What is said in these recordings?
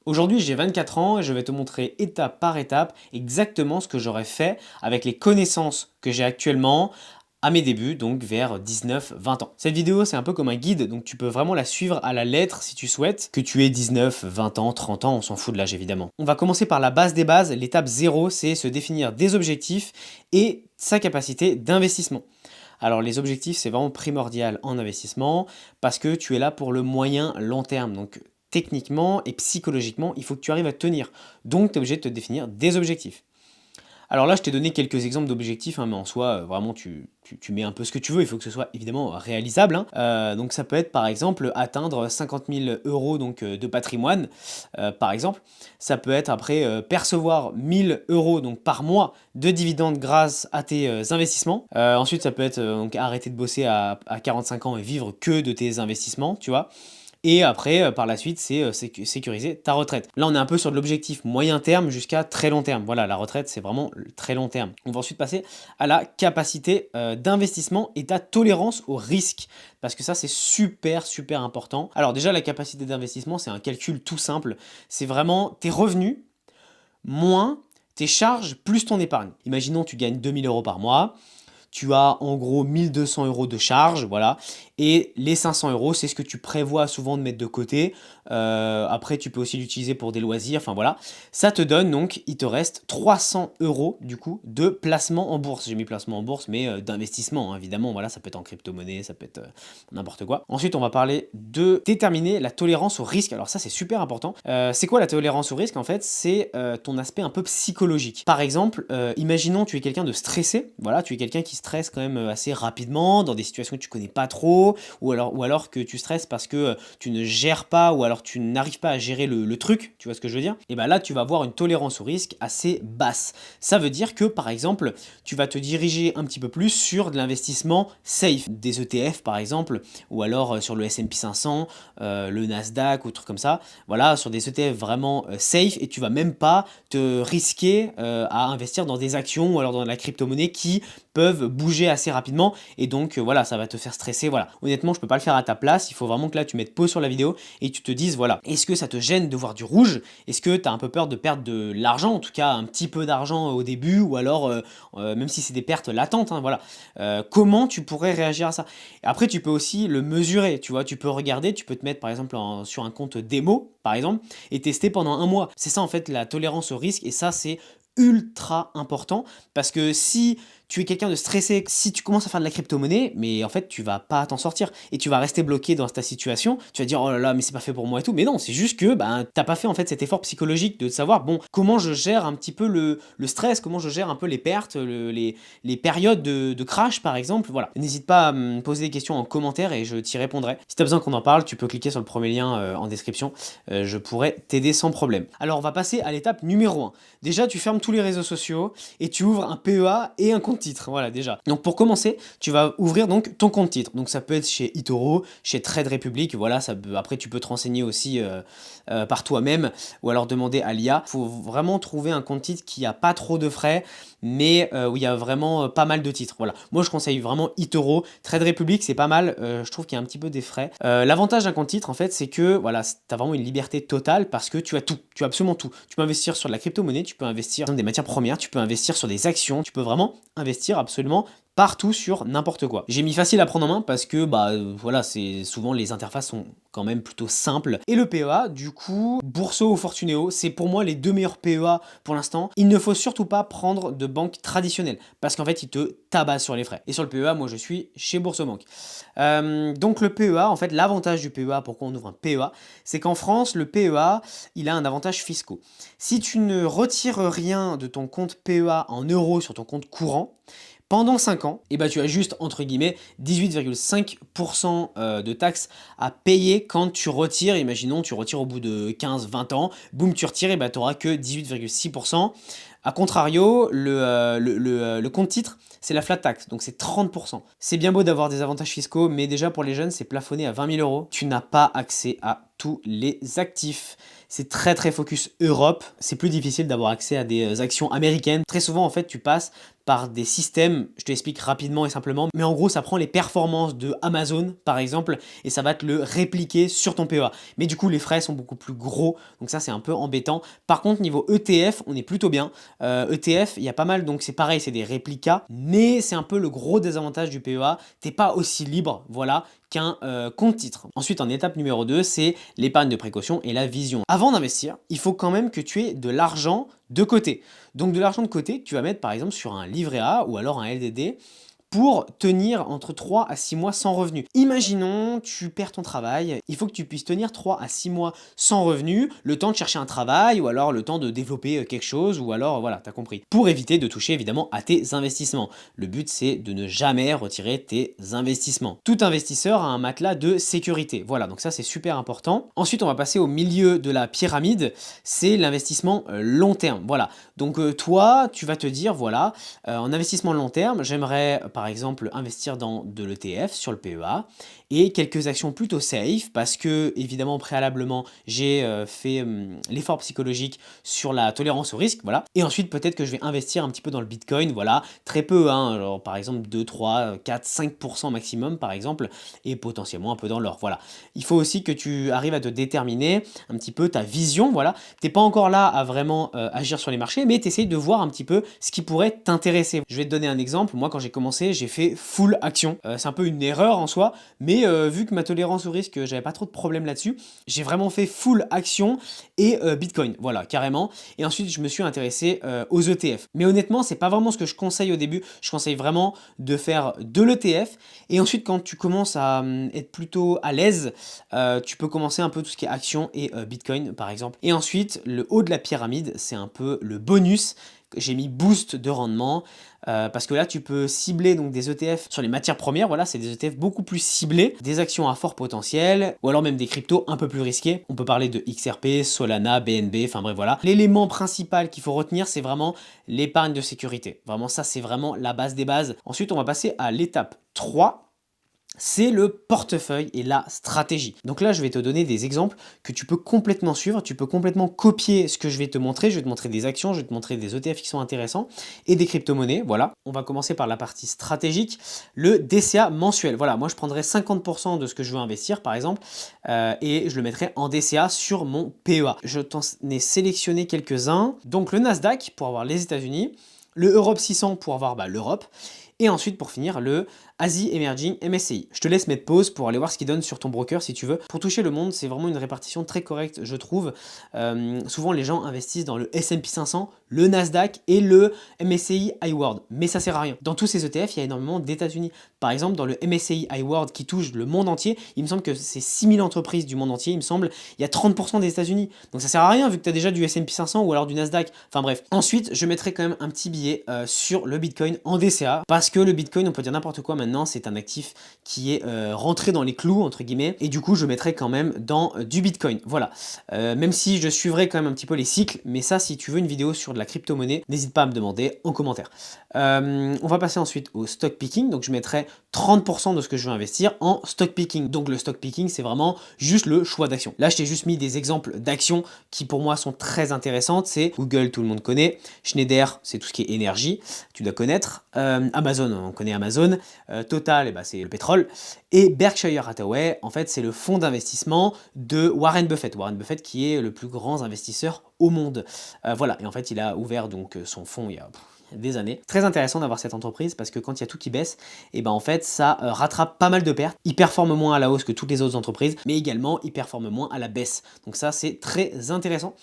Aujourd'hui, j'ai 24 ans et je vais te montrer étape par étape exactement ce que j'aurais fait avec les connaissances que j'ai actuellement à mes débuts, donc vers 19-20 ans. Cette vidéo, c'est un peu comme un guide, donc tu peux vraiment la suivre à la lettre si tu souhaites, que tu aies 19, 20 ans, 30 ans, on s'en fout de l'âge évidemment. On va commencer par la base des bases. L'étape 0, c'est se définir des objectifs et sa capacité d'investissement. Alors les objectifs, c'est vraiment primordial en investissement parce que tu es là pour le moyen long terme. Donc techniquement et psychologiquement, il faut que tu arrives à tenir. Donc tu es obligé de te définir des objectifs. Alors là, je t'ai donné quelques exemples d'objectifs, hein, mais en soi, vraiment, tu mets un peu ce que tu veux. Il faut que ce soit évidemment réalisable, hein. Donc ça peut être par exemple atteindre 50 000 euros donc, de patrimoine, par exemple. Ça peut être après percevoir 1000 euros donc, par mois de dividendes grâce à tes investissements. Ensuite, ça peut être donc, arrêter de bosser à 45 ans et vivre que de tes investissements, tu vois. Et après, par la suite, c'est sécuriser ta retraite. Là, on est un peu sur de l'objectif moyen terme jusqu'à très long terme. Voilà, la retraite, c'est vraiment le très long terme. On va ensuite passer à la capacité d'investissement et ta tolérance au risque. Parce que ça, c'est super, super important. Alors déjà, la capacité d'investissement, c'est un calcul tout simple. C'est vraiment tes revenus moins tes charges plus ton épargne. Imaginons, tu gagnes 2000 euros par mois. Tu as en gros 1200 euros de charge, voilà, et les 500 euros, c'est ce que tu prévois souvent de mettre de côté. Après, tu peux aussi l'utiliser pour des loisirs, enfin voilà. Ça te donne donc, il te reste 300 euros du coup de placement en bourse. J'ai mis placement en bourse, mais d'investissement, hein, évidemment, voilà, ça peut être en crypto-monnaie, ça peut être n'importe quoi. Ensuite, on va parler de déterminer la tolérance au risque. Alors ça, c'est super important. C'est quoi la tolérance au risque? En fait, c'est ton aspect un peu psychologique. Par exemple, imaginons tu es quelqu'un de stressé, voilà, tu es quelqu'un qui stresse quand même assez rapidement dans des situations que tu connais pas trop, ou alors que tu stresses parce que tu ne gères pas, ou alors tu n'arrives pas à gérer le truc, tu vois ce que je veux dire? Et ben là, tu vas avoir une tolérance au risque assez basse. Ça veut dire que, par exemple, tu vas te diriger un petit peu plus sur de l'investissement safe, des ETF par exemple, ou alors sur le S&P 500, le Nasdaq ou trucs comme ça. Voilà, sur des ETF vraiment safe, et tu vas même pas te risquer à investir dans des actions ou alors dans la crypto-monnaie qui peuvent bouger assez rapidement, et donc voilà, ça va te faire stresser. Voilà, honnêtement, je peux pas le faire à ta place. Il faut vraiment que là tu mettes pause sur la vidéo et tu te dises, voilà, est-ce que ça te gêne de voir du rouge? Est-ce que tu as un peu peur de perdre de l'argent, en tout cas un petit peu d'argent au début, ou alors même si c'est des pertes latentes, hein, voilà. Comment tu pourrais réagir à ça? Et après, tu peux aussi le mesurer, tu vois, tu peux regarder, tu peux te mettre par exemple sur un compte démo par exemple et tester pendant un mois. C'est ça en fait la tolérance au risque, et ça c'est ultra important, parce que si tu es quelqu'un de stressé, si tu commences à faire de la crypto-monnaie, mais en fait tu vas pas t'en sortir et tu vas rester bloqué dans ta situation. Tu vas dire oh là là, mais c'est pas fait pour moi et tout. Mais non, c'est juste que ben t'as pas fait en fait cet effort psychologique de savoir bon comment je gère un petit peu le stress, comment je gère un peu les pertes, les périodes de crash par exemple. Voilà. N'hésite pas à me poser des questions en commentaire et je t'y répondrai. Si tu as besoin qu'on en parle, tu peux cliquer sur le premier lien en description. Je pourrais t'aider sans problème. Alors on va passer à l'étape numéro 1. Déjà, tu fermes tous les réseaux sociaux et tu ouvres un PEA et un compte titre. Voilà, déjà. Donc pour commencer, tu vas ouvrir donc ton compte titre. Donc ça peut être chez eToro, chez Trade Republic. Voilà, après tu peux te renseigner aussi par toi-même, ou alors demander à l'IA. Il faut vraiment trouver un compte titre qui a pas trop de frais, mais où il y a vraiment pas mal de titres. Voilà. Moi, je conseille vraiment eToro. Trade Republic, c'est pas mal. Je trouve qu'il y a un petit peu des frais. L'avantage d'un compte titre, en fait, c'est que voilà, tu as vraiment une liberté totale parce que tu as tout. Tu as absolument tout. Tu peux investir sur de la crypto-monnaie, tu peux investir dans des matières premières, tu peux investir sur des actions, tu peux vraiment investir absolument partout sur n'importe quoi. J'ai mis facile à prendre en main parce que bah voilà, c'est souvent les interfaces sont quand même plutôt simples. Et le PEA, du coup, Bourso ou Fortuneo, c'est pour moi les deux meilleurs PEA pour l'instant. Il ne faut surtout pas prendre de banque traditionnelle parce qu'en fait, ils te tabassent sur les frais. Et sur le PEA, moi je suis chez Boursobank. Donc le PEA, en fait, l'avantage du PEA, pourquoi on ouvre un PEA, c'est qu'en France, le PEA, il a un avantage fiscaux. Si tu ne retires rien de ton compte PEA en euros sur ton compte courant, pendant 5 ans, et bah tu as juste, entre guillemets, 18,5% de taxes à payer quand tu retires. Imaginons, tu retires au bout de 15-20 ans, boum, tu retires, et bah tu n'auras que 18,6%. A contrario, le compte titre, c'est la flat tax, donc c'est 30%. C'est bien beau d'avoir des avantages fiscaux, mais déjà pour les jeunes, c'est plafonné à 20 000 euros. Tu n'as pas accès à tous les actifs. c'est très très focus Europe. C'est plus difficile d'avoir accès à des actions américaines. Très souvent, en fait, tu passes par des systèmes, je te l'explique rapidement et simplement, mais en gros, ça prend les performances de Amazon, par exemple, et ça va te le répliquer sur ton PEA. Mais du coup, les frais sont beaucoup plus gros, donc ça, c'est un peu embêtant. Par contre, niveau ETF, on est plutôt bien. ETF, il y a pas mal, donc c'est pareil, c'est des réplicas, mais c'est un peu le gros désavantage du PEA. T'es pas aussi libre, voilà, qu'un compte titre. Ensuite, en étape numéro 2, c'est l'épargne de précaution et la vision. Avant d'investir, il faut quand même que tu aies de l'argent de côté. Donc de l'argent de côté, tu vas mettre par exemple sur un livret A ou alors un LDD pour tenir entre 3 à 6 mois sans revenu. Imaginons, tu perds ton travail, il faut que tu puisses tenir 3 à 6 mois sans revenu, le temps de chercher un travail ou alors le temps de développer quelque chose ou alors voilà, t'as compris. Pour éviter de toucher évidemment à tes investissements. Le but c'est de ne jamais retirer tes investissements. Tout investisseur a un matelas de sécurité. Voilà, donc ça c'est super important. Ensuite, on va passer au milieu de la pyramide, c'est l'investissement long terme. Voilà, donc toi, tu vas te dire, voilà, en investissement long terme, j'aimerais par exemple investir dans de l'ETF sur le PEA et quelques actions plutôt safe parce que évidemment préalablement j'ai fait l'effort psychologique sur la tolérance au risque, voilà. Et ensuite peut-être que je vais investir un petit peu dans le Bitcoin, voilà, très peu, hein, alors, par exemple 2, 3, 4, 5% maximum par exemple, et potentiellement un peu dans l'or, voilà. Il faut aussi que tu arrives à te déterminer un petit peu ta vision, voilà. T'es pas encore là à vraiment agir sur les marchés, mais tu essayes de voir un petit peu ce qui pourrait t'intéresser. Je vais te donner un exemple, moi quand j'ai commencé, j'ai fait full action. C'est un peu une erreur en soi, mais vu que ma tolérance au risque, j'avais pas trop de problèmes là-dessus, j'ai vraiment fait full action et Bitcoin, voilà, carrément. Et ensuite, je me suis intéressé aux ETF. Mais honnêtement, c'est pas vraiment ce que je conseille au début. Je conseille vraiment de faire de l'ETF. Et ensuite, quand tu commences à être plutôt à l'aise, tu peux commencer un peu tout ce qui est action et Bitcoin, par exemple. Et ensuite, le haut de la pyramide, c'est un peu le bonus. J'ai mis boost de rendement parce que là tu peux cibler donc des ETF sur les matières premières, voilà, c'est des ETF beaucoup plus ciblés, des actions à fort potentiel ou alors même des cryptos un peu plus risqués. On peut parler de XRP, Solana, BNB, enfin bref voilà. L'élément principal qu'il faut retenir, c'est vraiment l'épargne de sécurité. Vraiment ça, c'est vraiment la base des bases. Ensuite, on va passer à l'étape 3. C'est le portefeuille et la stratégie. Donc là, je vais te donner des exemples que tu peux complètement suivre, tu peux complètement copier ce que je vais te montrer. Je vais te montrer des actions, je vais te montrer des ETF qui sont intéressants et des crypto-monnaies. Voilà, on va commencer par la partie stratégique, le DCA mensuel. Voilà, moi je prendrai 50% de ce que je veux investir par exemple et je le mettrai en DCA sur mon PEA. Je t'en ai sélectionné quelques-uns. Donc le Nasdaq pour avoir les États-Unis, le Europe 600 pour avoir l'Europe. Et ensuite, pour finir, le Asie Emerging MSCI. Je te laisse mettre pause pour aller voir ce qu'il donne sur ton broker si tu veux. Pour toucher le monde, c'est vraiment une répartition très correcte, je trouve. Souvent, les gens investissent dans le S&P 500, le Nasdaq et le MSCI High World. Mais ça sert à rien. Dans tous ces ETF, il y a énormément d'États-Unis. Par exemple, dans le MSCI High World qui touche le monde entier, il me semble que c'est 6000 entreprises du monde entier, il me semble, il y a 30% des États-Unis. Donc ça sert à rien vu que tu as déjà du S&P 500 ou alors du Nasdaq. Enfin bref. Ensuite, je mettrai quand même un petit billet sur le Bitcoin en DCA parce que le Bitcoin, on peut dire n'importe quoi maintenant, c'est un actif qui est rentré dans les clous, entre guillemets, et du coup, je mettrai quand même dans du Bitcoin. Voilà. Même si je suivrai quand même un petit peu les cycles, mais ça, si tu veux une vidéo sur de la crypto-monnaie, n'hésite pas à me demander en commentaire. On va passer ensuite au stock picking, donc je mettrai 30% de ce que je veux investir en stock picking. Donc le stock picking, c'est vraiment juste le choix d'actions. Là, je t'ai juste mis des exemples d'actions qui pour moi sont très intéressantes. C'est Google, tout le monde connaît. Schneider, c'est tout ce qui est énergie, tu dois connaître. Amazon, on connaît Amazon. Total, c'est le pétrole. Et Berkshire Hathaway, en fait, c'est le fonds d'investissement de Warren Buffett. Warren Buffett qui est le plus grand investisseur au monde. Voilà, et en fait, il a ouvert donc son fonds il y a des années. Très intéressant d'avoir cette entreprise parce que quand il y a tout qui baisse, et ben en fait ça rattrape pas mal de pertes. Il performe moins à la hausse que toutes les autres entreprises, mais également il performe moins à la baisse. Donc ça c'est très intéressant.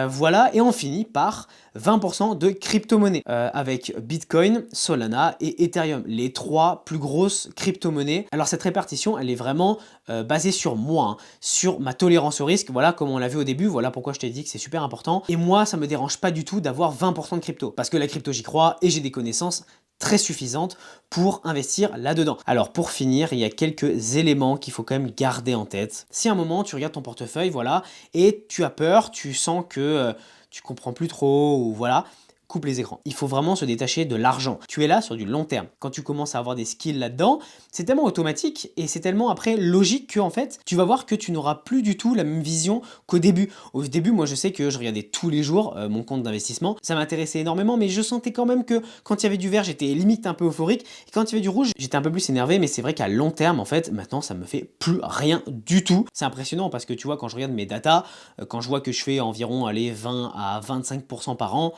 Voilà, et on finit par 20% de crypto-monnaies avec Bitcoin, Solana et Ethereum, les trois plus grosses crypto-monnaies. Alors cette répartition, elle est vraiment basée sur moi, hein, sur ma tolérance au risque, voilà, comme on l'a vu au début, voilà pourquoi je t'ai dit que c'est super important. Et moi, ça me dérange pas du tout d'avoir 20% de crypto, parce que la crypto, j'y crois et j'ai des connaissances très suffisante pour investir là-dedans. Alors pour finir, il y a quelques éléments qu'il faut quand même garder en tête. Si à un moment tu regardes ton portefeuille, voilà, et tu as peur, tu sens que tu comprends plus trop, ou voilà, coupe les écrans. Il faut vraiment se détacher de l'argent. Tu es là sur du long terme. Quand tu commences à avoir des skills là-dedans, c'est tellement automatique et c'est tellement après logique que en fait, tu vas voir que tu n'auras plus du tout la même vision qu'au début. Au début, moi je sais que je regardais tous les jours mon compte d'investissement. Ça m'intéressait énormément, mais je sentais quand même que quand il y avait du vert, j'étais limite un peu euphorique. Et quand il y avait du rouge, j'étais un peu plus énervé, mais c'est vrai qu'à long terme, en fait, maintenant, ça me fait plus rien du tout. C'est impressionnant parce que tu vois, quand je regarde mes datas, quand je vois que je fais environ allez, 20 à 25% par an,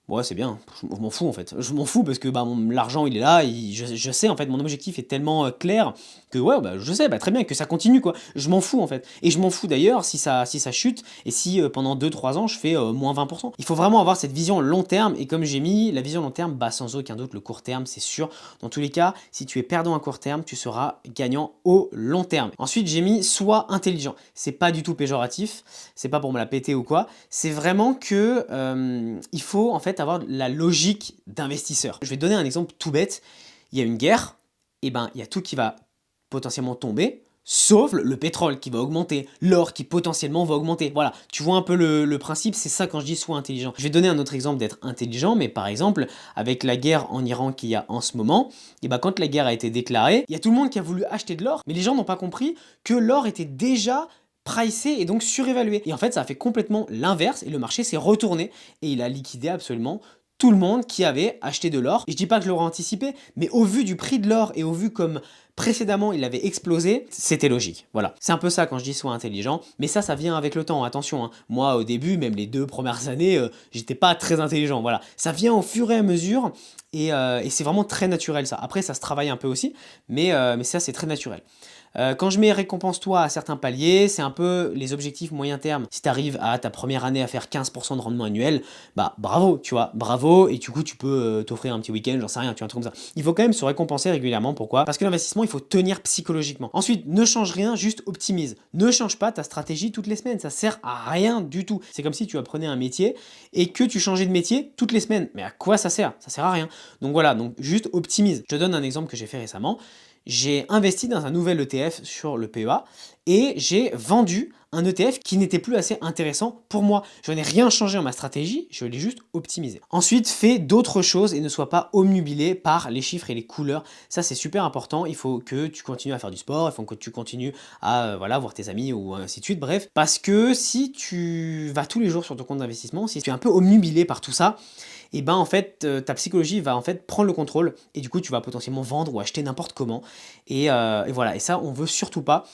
ouais, c'est bien, je m'en fous en fait. Je m'en fous parce que bah, l'argent il est là, je sais en fait, mon objectif est tellement clair que ouais, bah, je sais très bien que ça continue quoi. Je m'en fous en fait. Et je m'en fous d'ailleurs si ça chute et si pendant 2-3 ans je fais moins 20%. Il faut vraiment avoir cette vision long terme et comme j'ai mis la vision long terme, bah sans aucun doute le court terme c'est sûr. Dans tous les cas, si tu es perdant à court terme, tu seras gagnant au long terme. Ensuite j'ai mis sois intelligent. C'est pas du tout péjoratif, c'est pas pour me la péter ou quoi. C'est vraiment que il faut en fait avoir la logique d'investisseur. Je vais te donner un exemple tout bête. Il y a une guerre, et ben il y a tout qui va potentiellement tomber, sauf le pétrole qui va augmenter, l'or qui potentiellement va augmenter. Voilà, tu vois un peu le principe, c'est ça quand je dis sois intelligent. Je vais donner un autre exemple d'être intelligent, mais par exemple, avec la guerre en Iran qu'il y a en ce moment, et ben quand la guerre a été déclarée, il y a tout le monde qui a voulu acheter de l'or, mais les gens n'ont pas compris que l'or était déjà pricé et donc surévalué. Et en fait, ça a fait complètement l'inverse et le marché s'est retourné et il a liquidé absolument tout le monde qui avait acheté de l'or. Et je dis pas que je l'aurais anticipé, mais au vu du prix de l'or et au vu comme précédemment il avait explosé, c'était logique. Voilà. C'est un peu ça quand je dis sois intelligent, mais ça vient avec le temps, attention. Hein. Moi au début, même les 2 premières années, j'étais pas très intelligent. Voilà. Ça vient au fur et à mesure et c'est vraiment très naturel ça. Après ça se travaille un peu aussi, mais ça c'est très naturel. Quand je mets récompense-toi à certains paliers, c'est un peu les objectifs moyen terme. Si tu arrives à ta première année à faire 15% de rendement annuel, bah bravo, tu vois, bravo, et du coup tu peux t'offrir un petit week-end, j'en sais rien, tu vois, un truc comme ça. Il faut quand même se récompenser régulièrement, pourquoi? Parce que l'investissement, il faut tenir psychologiquement. Ensuite, ne change rien, juste optimise. Ne change pas ta stratégie toutes les semaines, ça sert à rien du tout. C'est comme si tu apprenais un métier et que tu changeais de métier toutes les semaines. Mais à quoi ça sert? Ça sert à rien. Donc voilà, donc juste optimise. Je te donne un exemple que j'ai fait récemment. J'ai investi dans un nouvel ETF sur le PEA et j'ai vendu un ETF qui n'était plus assez intéressant pour moi. Je n'ai rien changé en ma stratégie, je l'ai juste optimisé. Ensuite, fais d'autres choses et ne sois pas obnubilé par les chiffres et les couleurs. Ça, c'est super important. Il faut que tu continues à faire du sport, il faut que tu continues à voilà, voir tes amis ou ainsi de suite. Bref, parce que si tu vas tous les jours sur ton compte d'investissement, si tu es un peu obnubilé par tout ça, et ben en fait ta psychologie va en fait prendre le contrôle et du coup tu vas potentiellement vendre ou acheter n'importe comment et voilà, et ça on veut surtout pas.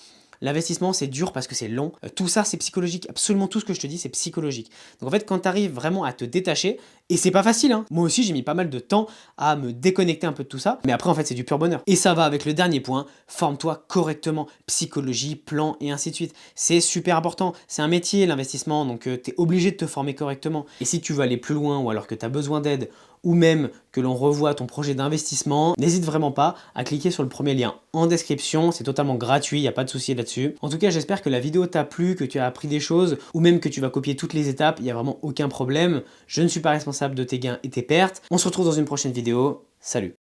L'investissement c'est dur parce que c'est long, tout ça c'est psychologique, absolument tout ce que je te dis c'est psychologique. Donc en fait quand tu arrives vraiment à te détacher, et c'est pas facile hein, moi aussi j'ai mis pas mal de temps à me déconnecter un peu de tout ça, mais après en fait c'est du pur bonheur. Et ça va avec le dernier point, forme-toi correctement, psychologie, plan et ainsi de suite. C'est super important, c'est un métier l'investissement, donc tu es obligé de te former correctement. Et si tu veux aller plus loin ou alors que tu as besoin d'aide, ou même que l'on revoie ton projet d'investissement, n'hésite vraiment pas à cliquer sur le premier lien en description, c'est totalement gratuit, il n'y a pas de souci là-dessus. En tout cas, j'espère que la vidéo t'a plu, que tu as appris des choses, ou même que tu vas copier toutes les étapes, il n'y a vraiment aucun problème. Je ne suis pas responsable de tes gains et tes pertes. On se retrouve dans une prochaine vidéo, salut!